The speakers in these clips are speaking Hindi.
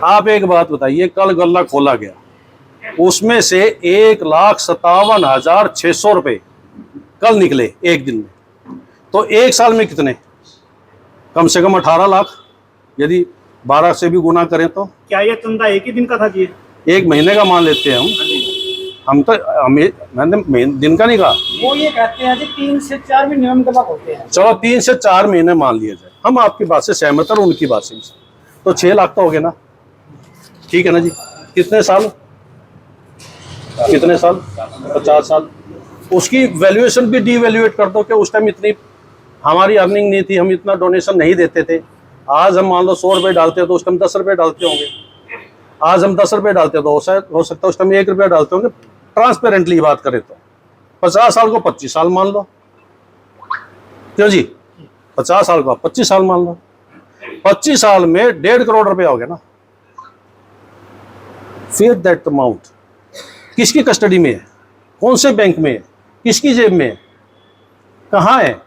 आप एक बात बताइए, कल गल्ला खोला गया, उसमें से 1,57,600 रुपये कल निकले एक दिन में, तो एक साल में कितने? कम से कम 18 लाख, यदि 12 से भी गुना करें तो। क्या ये चंदा एक ही दिन का था जी? एक महीने का मान लेते हैं हम तो मैंने दिन का नहीं कहा। वो ये कहते हैं जी 3 से 4 महीने में तबाक होते हैं। चलो 3 से 4 महीने मान लिया जाए, हम आपकी बात से सहमत और उनकी बात से, तो 6 लाख तो हो गए ना, ठीक है ना जी। कितने साल? 50 साल। उसकी वैल्यूएशन भी डीवैल्यूएट कर दो कि उस टाइम इतनी हमारी अर्निंग नहीं थी, हम इतना डोनेशन नहीं देते थे। आज हम मान लो 100 रुपये डालते हैं तो उस टाइम 10 रुपये डालते होंगे। आज हम 10 रुपये डालते हैं तो हो सकता है उस टाइम 1 रुपया डालते होंगे। ट्रांसपेरेंटली बात करें तो 50 साल को 25 साल मान लो, क्यों जी? 50 साल को 25 साल मान लो, 25 साल में 1.5 करोड़ रुपया हो गया ना। फिर दैट अमाउंट किसकी कस्टडी में है? कौन से बैंक में है? किसकी जेब में है? कहाँ है?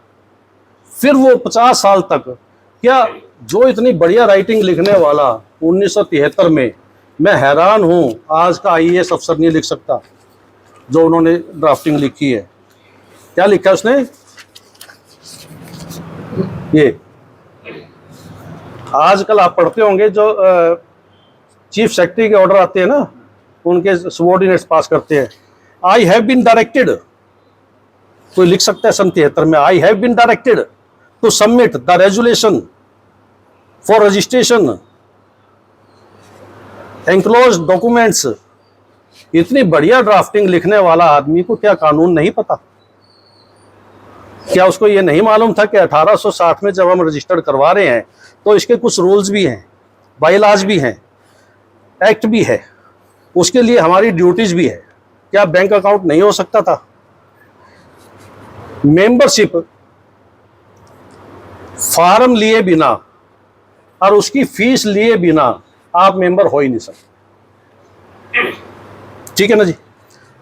फिर वो 50 साल तक, क्या जो इतनी बढ़िया राइटिंग लिखने वाला 1973 में, मैं हैरान हूं आज का IAS अफसर नहीं लिख सकता जो उन्होंने ड्राफ्टिंग लिखी है। क्या लिखा उसने? ये आजकल आप पढ़ते होंगे जो चीफ सेक्रेटरी के ऑर्डर आते हैं ना, उनके सबॉर्डिनेट्स पास करते हैं, आई हैव बीन डायरेक्टेड, कोई लिख सकता है 73 में, I have been directed to submit the resolution for registration enclosed documents. इतनी बढ़िया ड्राफ्टिंग लिखने वाला आदमी को क्या कानून नहीं पता? क्या उसको ये नहीं मालूम था कि 1860 में जब हम रजिस्टर्ड करवा रहे हैं तो इसके कुछ रूल्स भी हैं, बाईलॉज भी हैं, एक्ट भी है, उसके लिए हमारी ड्यूटीज भी है। क्या बैंक अकाउंट नहीं हो सकता था? मेंबरशिप फॉर्म लिए बिना और उसकी फीस लिए बिना आप मेंबर हो ही नहीं सकते, ठीक है ना जी।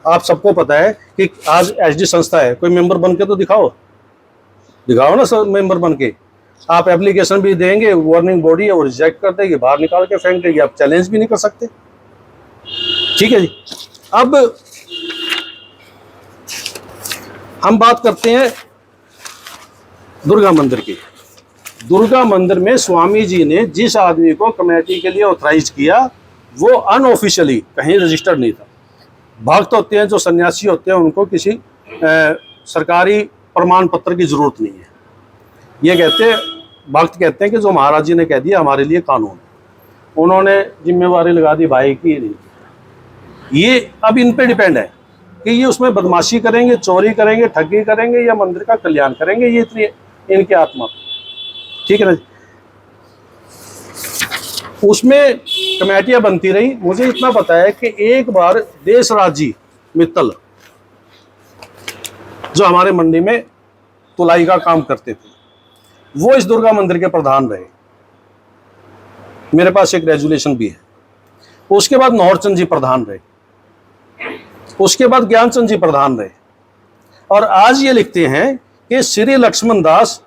आप सबको पता है कि आज HD संस्था है, कोई मेंबर बन के तो दिखाओ ना सर, मेंबर बन के आप एप्लीकेशन भी देंगे, गवर्निंग बॉडी है वो रिजेक्ट कर देगी, बाहर निकाल के फेंक देगी, आप चैलेंज भी नहीं कर सकते, ठीक है जी। अब हम बात करते हैं दुर्गा मंदिर की। दुर्गा मंदिर में स्वामी जी ने जिस आदमी को कमेटी के लिए ऑथराइज किया वो अनऑफिशियली कहीं रजिस्टर्ड नहीं था। भक्त होते हैं जो सन्यासी होते हैं, उनको किसी सरकारी प्रमाण पत्र की जरूरत नहीं है। ये कहते हैं, भक्त कहते हैं कि जो महाराज जी ने कह दिया हमारे लिए कानून है, उन्होंने जिम्मेवारी लगा दी भाई की नहीं। ये अब इन पे डिपेंड है कि ये उसमें बदमाशी करेंगे, चोरी करेंगे, ठगी करेंगे या मंदिर का कल्याण करेंगे, ये इतनी इनकी आत्मा, ठीक है ना। उसमें कमेटियां बनती रही। मुझे इतना पता है कि एक बार देशराज जी मित्तल जो हमारे मंडी में तुलाई का काम करते थे, वो इस दुर्गा मंदिर के प्रधान रहे। मेरे पास एक रेजुलेशन भी है। उसके बाद नौरचंद जी प्रधान रहे, उसके बाद ज्ञानचंद जी प्रधान रहे, और आज ये लिखते हैं कि श्री लक्ष्मण दास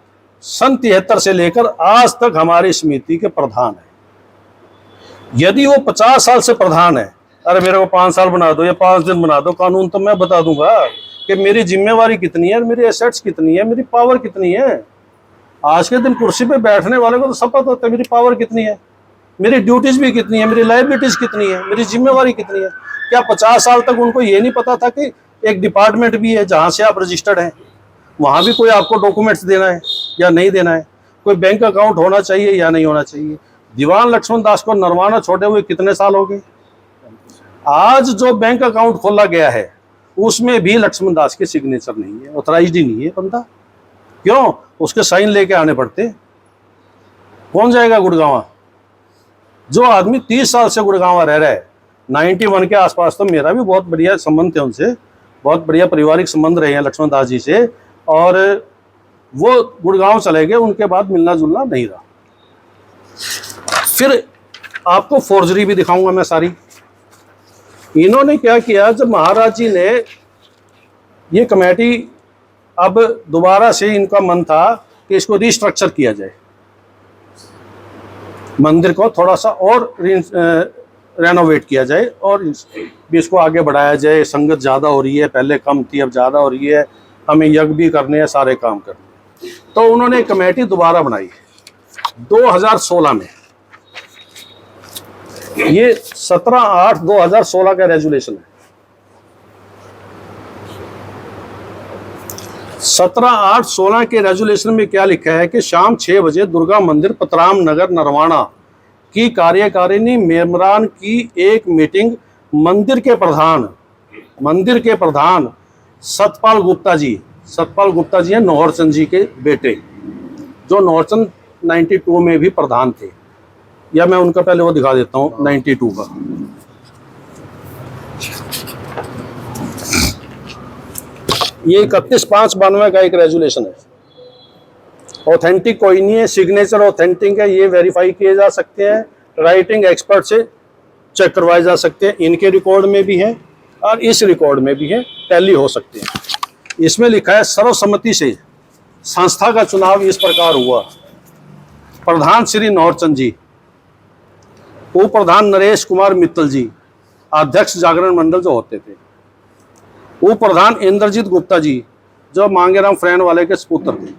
सन 73 से लेकर आज तक हमारी समिति के प्रधान है। यदि वो 50 साल से प्रधान है, अरे मेरे को 5 साल बना दो या 5 दिन बना दो, कानून तो मैं बता दूंगा कि मेरी जिम्मेवारी कितनी है, मेरी एसेट्स कितनी है, मेरी पावर कितनी है। आज के दिन कुर्सी पे बैठने वाले को तो सब पता होता है मेरी पावर कितनी है, मेरी ड्यूटीज भी कितनी है, मेरी लायबिलिटीज कितनी है, मेरी जिम्मेवारी कितनी है। क्या 50 साल तक उनको ये नहीं पता था कि एक डिपार्टमेंट भी है जहाँ से आप रजिस्टर्ड हैं, वहाँ भी कोई आपको डॉक्यूमेंट्स देना है या नहीं देना है, कोई बैंक अकाउंट होना चाहिए या नहीं होना चाहिए। दीवान लक्ष्मण दास को नरवाना छोड़े हुए कितने साल हो गए। आज जो बैंक अकाउंट खोला गया है उसमें भी लक्ष्मण दास के सिग्नेचर नहीं है, ऑथराइज्ड ही नहीं है बंदा। क्यों? उसके साइन लेके आने पड़ते। कौन जाएगा गुड़गांव? जो आदमी 30 साल से गुड़गांव रह रहा है, 91 के आसपास, तो मेरा भी बहुत बढ़िया संबंध थे उनसे, बहुत बढ़िया पारिवारिक संबंध रहे हैं लक्ष्मण दास जी से, और वो गुड़गांव चले गए, उनके बाद मिलना जुलना नहीं रहा। फिर आपको फोर्जरी भी दिखाऊंगा मैं सारी। इन्होंने क्या किया, जब महाराज जी ने ये कमेटी, अब दोबारा से इनका मन था कि इसको रिस्ट्रक्चर किया जाए, मंदिर को थोड़ा सा और रेनोवेट किया जाए और भी इसको आगे बढ़ाया जाए। संगत ज़्यादा हो रही है, पहले कम थी, अब ज़्यादा हो रही है, हमें यज्ञ भी करने हैं, सारे काम करने हैं। तो उन्होंने एक कमेटी दोबारा बनाई 2016 में। ये 17/8/2016 का रेजुलेशन है। 17/8/16 के रेजुलेशन में क्या लिखा है कि शाम 6 बजे दुर्गा मंदिर पतराम नगर नरवाना की कार्यकारिणी मेंबरान की एक मीटिंग मंदिर के प्रधान सतपाल गुप्ता जी हैं नौहरचंद जी के बेटे, जो नौहरचंद 92 में भी प्रधान थे। या मैं उनका पहले वो दिखा देता हूँ 92 का। ये 31/5/92 का एक रेजुलेशन है। ऑथेंटिक कोई नहीं है, सिग्नेचर ऑथेंटिक है, ये वेरीफाई किए जा सकते हैं, राइटिंग एक्सपर्ट से चेक करवाए जा सकते हैं। इनके रिकॉर्ड में भी है और इस रिकॉर्ड में भी है, टैली हो सकते हैं। इसमें लिखा है सर्वसम्मति से संस्था का चुनाव इस प्रकार हुआ। प्रधान श्री नौहरचंद जी, उप प्रधान नरेश कुमार मित्तल जी, अध्यक्ष जागरण मंडल जो होते थे। उप प्रधान इंद्रजीत गुप्ता जी, जो मांगेराम फ्रेंड वाले के सपुत्र थे।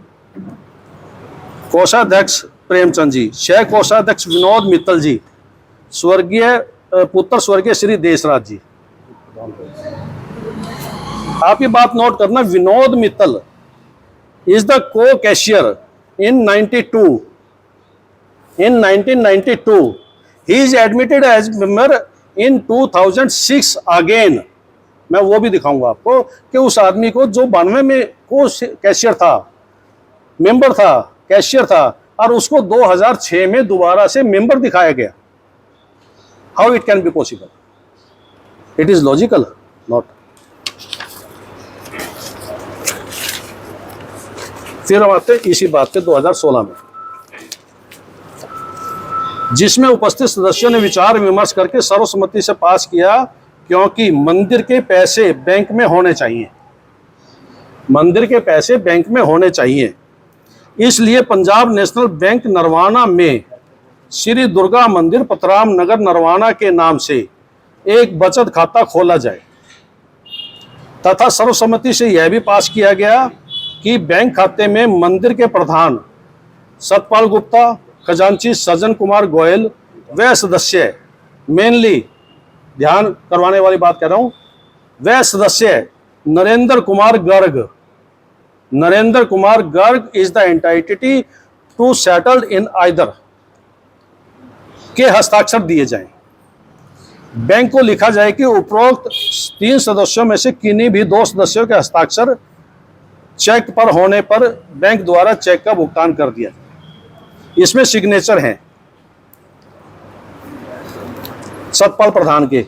कोषाध्यक्ष प्रेमचंद जी, सह कोषाध्यक्ष विनोद मित्तल जी, पुत्र स्वर्गीय श्री देशराज जी। आप ये बात नोट करना, विनोद मित्तल इज द को cashier in 1992 he is admitted as member in 2006 again। मैं वो भी दिखाऊंगा आपको कि उस आदमी को जो 92 में को कैशियर था, मेंबर था, कैशियर था, और उसको 2006 में दोबारा से मेंबर दिखाया गया। How it can be possible? It is logical not. फिर हम आते हैं इसी बात पे 2016 में, जिसमें उपस्थित सदस्यों ने विचार विमर्श करके सर्वसम्मति से पास किया, क्योंकि मंदिर के पैसे बैंक में होने चाहिए, मंदिर के पैसे बैंक में होने चाहिए। इसलिए पंजाब नेशनल बैंक नरवाना में श्री दुर्गा मंदिर पतराम नगर नरवाना के नाम से एक बचत खाता खोला जाए, तथा सर्वसम्मति से यह भी पास किया गया कि बैंक खाते में मंदिर के प्रधान सतपाल गुप्ता, खजांची सज्जन कुमार गोयल व सदस्य, मेनली ध्यान करवाने वाली बात कह रहा हूं, वह सदस्य Narendra Kumar Garg is the entity to settled in either के हस्ताक्षर दिए जाएं। बैंक को लिखा जाए कि उपरोक्त 3 सदस्यों में से किन्हीं भी 2 सदस्यों के हस्ताक्षर चेक पर होने पर बैंक द्वारा चेक का भुगतान कर दिया। इसमें सिग्नेचर हैं सतपाल प्रधान के,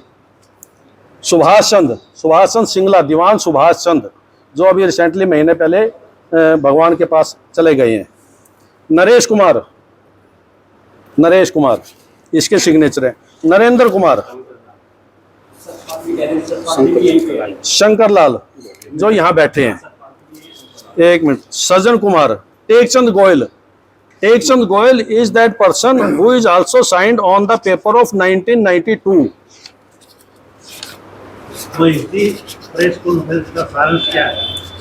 सुभाष चंद सिंगला, दीवान सुभाष चंद, जो अभी रिसेंटली महीने पहले भगवान के पास चले गए हैं। नरेश कुमार इसके सिग्नेचर है। नरेंद्र कुमार, शंकर लाल जो यहाँ बैठे हैं, एक minute, Sajjan Kumar, Tekchand Goyal is that person who is also signed on the paper of 1992। तो इसकी प्रेस कॉन्फ्रेंस का सारांश क्या है?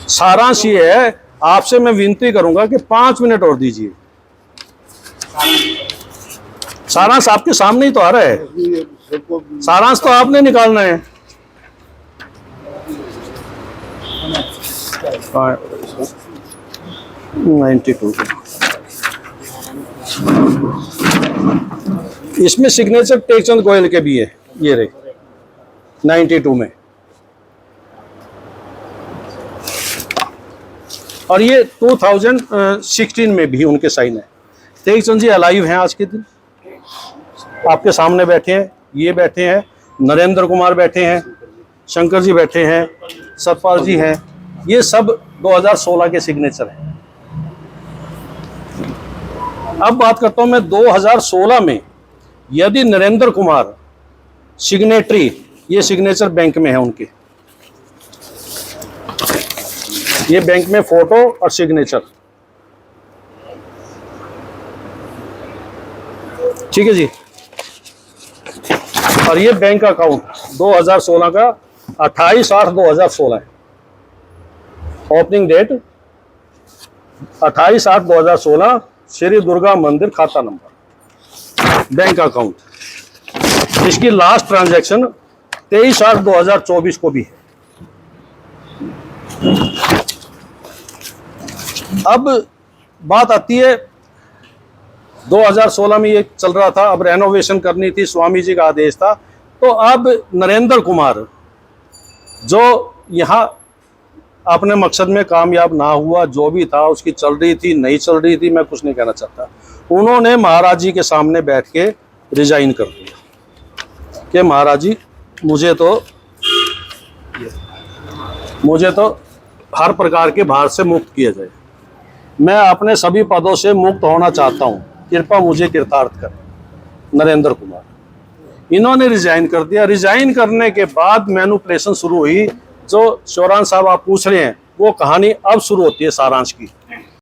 सारांश ये है, आपसे मैं विनती करूंगा कि 5 मिनट और दीजिए। सारांश आपके सामने ही तो आ रहा है, सारांश तो आपने निकालना है। हाँ, 92 इसमें सिग्नेचर टेकचंद गोयल के भी है, ये रहे 92 में, और ये 2016 में भी उनके साइन है। टेकचंद जी अलाइव हैं आज के दिन, आपके सामने बैठे हैं, ये बैठे हैं, नरेंद्र कुमार बैठे हैं, शंकर जी बैठे हैं, सतपाल जी हैं, ये सब 2016 के सिग्नेचर हैं। अब बात करता हूं मैं 2016 में, यदि नरेंद्र कुमार सिग्नेटरी, ये सिग्नेचर बैंक में है उनके, ये बैंक में फोटो और सिग्नेचर। ठीक है जी। और ये बैंक अकाउंट 2016 का 28/8/2016 है। ओपनिंग डेट 28/8/2016, श्री दुर्गा मंदिर, खाता नंबर, बैंक अकाउंट। इसकी लास्ट ट्रांजैक्शन 23/8/2024 को भी है। अब बात आती है 2016 में ये चल रहा था, अब रेनोवेशन करनी थी, स्वामी जी का आदेश था। तो अब नरेंद्र कुमार जो यहाँ अपने मकसद में कामयाब ना हुआ, जो भी था उसकी चल रही थी नहीं चल रही थी, मैं कुछ नहीं कहना चाहता, उन्होंने महाराज जी के सामने बैठ के रिजाइन कर दिया कि महाराज जी मुझे तो हर प्रकार के भार से मुक्त किया जाए, मैं अपने सभी पदों से मुक्त होना चाहता हूँ, कृपा मुझे कृतार्थ करें। नरेंद्र कुमार इन्होंने रिजाइन कर दिया। रिजाइन करने के बाद मैनिपुलेशन शुरू हुई। जो चौरान साहब आप पूछ रहे हैं वो कहानी अब शुरू होती है सारांश की।